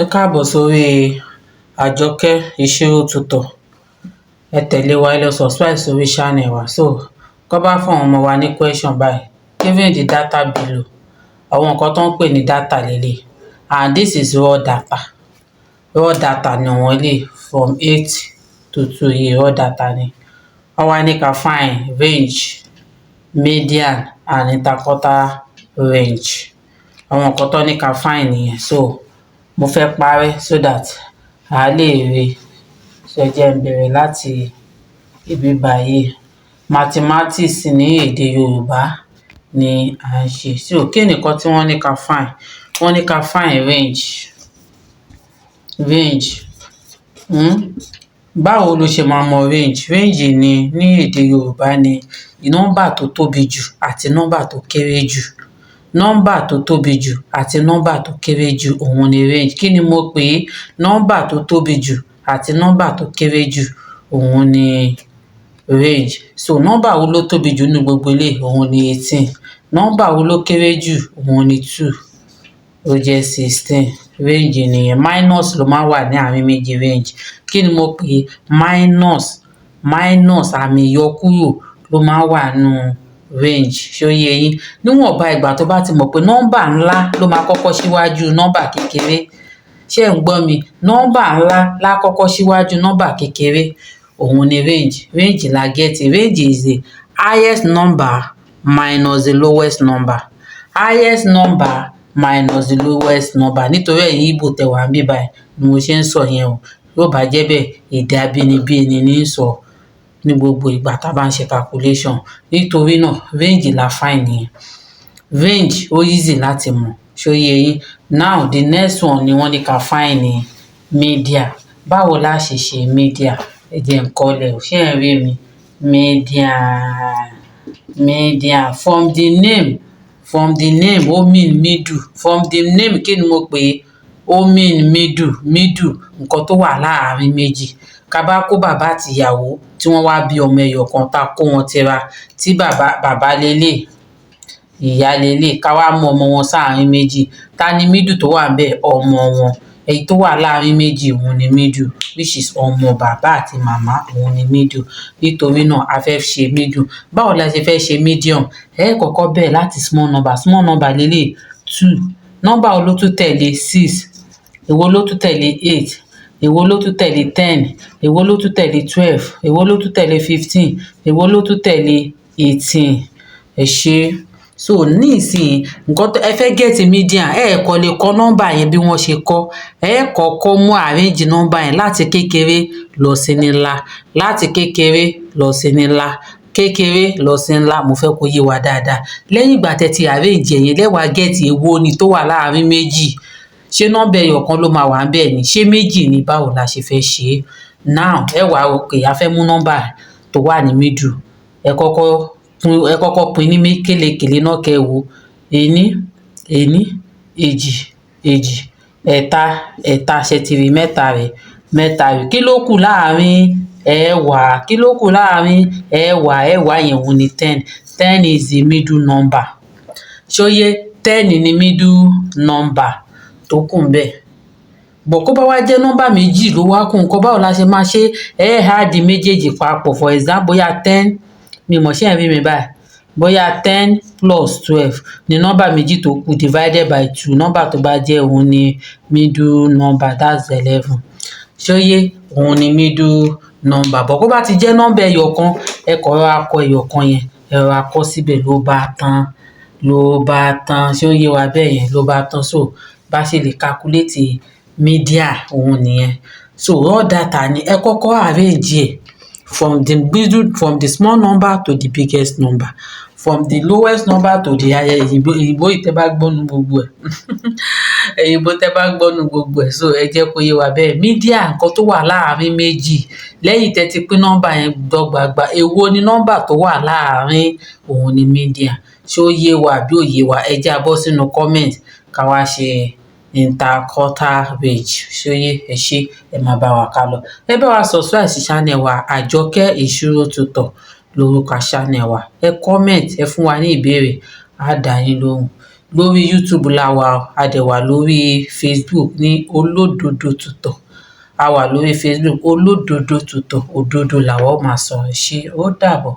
Ẹ káàbọ̀ sórí Àjọkẹ́ Ìṣirò Tutor. Ẹ tẹ̀lé wa, ẹ lọ subscribe sórí channel wa. So kọ́ bá fún àwọn ọmọ wa ní question báyìí, given the data below, àwọn nǹkan tó ń pè ní data lélẹ̀, and this is raw data. Raw data ni wọ́n lè from 8 to 2 yìí, raw data ni. Wọ́n wá ní ká find range, median and interquartile range. Àwọn nǹkan tó ní ká find nìyẹn. So mo fẹ́ parẹ́ so that a lè rí. So ẹ jẹ́ n bẹ̀rẹ̀ láti ibi báyìí. Mathematics ní èdè Yorùbá ni à ń ṣe. So kí nìkan tí wọ́n ní ká find? Wọ́n ní ká find range. Range. Báwo ló ṣe máa mọ range? Range ni ní èdè Yorùbá ni nọ́mbà tó tóbi jù àti nọ́mbà tó kéré jù. Nọ́mbà tó tóbi jù àti nọ́mbà tó kéré jù, òun ni range. Kí ni mo pè é? Nọ́mbà tó tóbi jù àti nọ́mbà tó kéré jù, òun ni range. So nọ́mbà wo ló tóbi jù nínú gbogbo eléyìí? Òun ni 18. Nọ́mbà wo ló kéré jù? Òun ni 2. Ó jẹ́ 16. Range nìyẹn. Minus ló máa wà ní àárín méjì range. Kí ni mo pè é? Minus àmì ìyọkúrò ló máa wà nínú range. Ṣó yé yín? Níwọ̀nba ìgbà tó bá ti mọ̀ pé nọ́mbà ńlá ló máa kọ́kọ́ síwájú nọ́mbà kékeré. Ṣé ẹ̀ ń gbọ́ mi? Nọ́mbà ńlá lá kọ́kọ́ síwájú nọ́mbà kékeré, òun ni range. Range la get. Range is the highest number minus the lowest number. Highest number minus the lowest number. Nítorí ẹ̀yin Ìgbò tẹ́ wà níbí báyìí ni mo ṣe ń sọ yẹn o. Yóò bá jẹ́ bẹ́ẹ̀, èdè abínibí ẹni ní sọ ní gbogbo ìgbà tá a bá ń ṣe calculation. Nítorí náà range la find nìyẹn. Range ó easy láti mọ̀. Ṣó yé yín? Now the next one ni wọ́n ní ká find ní median. Báwo la ṣe ṣe median? Ẹ jẹ́ n kọ́lẹ̀ o. Ṣé ẹ rí mi? Median. From the name ó mean middle. From the name kí ni mo pè é? Ó mean middle. Nǹkan tó wà láàárín méjì. Ká bá kó bàbá àti ìyàwó tí wọ́n wá bí ọmọ ẹyọ kan, tá kó wọn tira, tí bàbá lélẹ̀, ìyá lélẹ̀, ká wá mú ọmọ wọn sáàárín méjì. Ta ni middle tó wà ńbẹ̀? Ọmọ wọn. Èyí tó wà láàárín méjì, òun ni middle, which is ọmọ bàbá àti màmá, òun ni middle. Nítorí náà a fẹ́ ṣe middle. Báwo la ṣe fẹ́ ṣe medium? Kọ́kọ́ bẹ̀rẹ̀ láti small number. Small number lélẹ̀ 2. Nọ́mbà wo ló tún tẹ̀lé? 6. Èwo ló tún tẹ̀lé? 8. Èwo ló tún tẹ̀lé? 10. Èwo ló tún tẹ̀lé? 12. Èwo ló tún tẹ̀lé? 15. Èwo ló tún tẹ̀lé? 18. Ẹ ṣé. So ní ìsìn nǹkan tó ẹ fẹ́ get median, kọ́ lè kọ nọ́mbà yẹn bí wọ́n ṣe kọ́. Kọ́kọ́ mú arrange nọ́mbà yẹn láti kékeré lọ sí ńlá, láti kékeré lọ sí ńlá, kékeré lọ sí ńlá. Mo fẹ́ kó yé wa dáadáa. Lẹ́yìn ìgbà tẹ́ ti arrange yẹn lẹ́wàá get èwo ni tó wà láàárín méjì. Ṣé nọ́mbà ẹyọ kan ló máa wà ńbẹ̀ ni? Ṣé méjì ni? Báwo la ṣe fẹ́ ṣe é? Now wá okay, a fẹ́ mú nọ́mbà tó wà ní middle. Ẹ kọ́kọ́ pín ní kélekèle náà kẹ́ wo. 1, 2, ẹ̀ta ṣe ti rí mẹ́ta rẹ̀. Kí ló kù láàárín ẹ̀wá? Kí ló kù láàárín ẹ̀wá? Ẹ̀wá yẹn òun ni 10. 10 is the middle number. Ṣó yé? 10 ni middle number tó kù ńbẹ̀. Bọ̀ kó bá wá jẹ́ nọ́mbà méjì ló wá kù nǹkan, báwo la ṣe máa ṣe? Add méjèèjì papọ̀. For example, bóyá 10, mi mọ̀ ṣé ẹ rí mi báyìí. Bóyá 10 plus 12 ni nọ́mbà méjì tó kù divided by 2. Nọ́mbà tó bá jẹ́ òun ni middle number, that's 11. Ṣó yé? Òun ni middle number. Bọ̀ kó bá ti jẹ́ nọ́mbà ẹyọ kan, ẹ kọ̀ rọra kọ ẹyọ kan yẹn, ẹ rọra kọ síbẹ̀, ló bá tán. Ṣé ó yé wa bẹ́ẹ̀ yẹn? Ló bá tán. So bá ṣe lè calculate median òun nìyẹn. So raw data ni ẹ kọ́kọ́ arrange ẹ̀ from the small number to the biggest number, from the lowest number to the highest. Ìyìnbó ìtẹ́ bá gbọ́nu gbogbo ẹ̀. Ìyìnbó tẹ́ bá gbọ́nu gbogbo ẹ̀. So ẹ jẹ́ kó yé wa bẹ́ẹ̀. Median nǹkan tó wà láàárín méjì. Lẹ́yìn tẹ́ ti pín nọ́mbà yẹn dọ́gbagba, èwo ni nọ́mbà tó wà láàárín? Òun ni median. Ṣé ó yé wa àbí ò yé wa? Ẹ jẹ́ a bọ́ sínú comment ká wá ṣe interquartile range. Ṣó yé? Ẹ ṣé, ẹ máa bá wa ká lọ. Ẹ bá wa subscribe sí channel wa Àjọkẹ́ Ìṣirò Tutor lórúkọ channel wa. Ẹ comment, ẹ fún wa ní ìbéèrè, á dá yín lóhùn. lórí YouTube la wà o, a dẹ̀ wà lórí Facebook ní Olódodo Tutor. A wà lórí Facebook Olódodo Tutor, òdodo làwa ó máa sọ. Ẹ ṣé, ó dàbọ̀.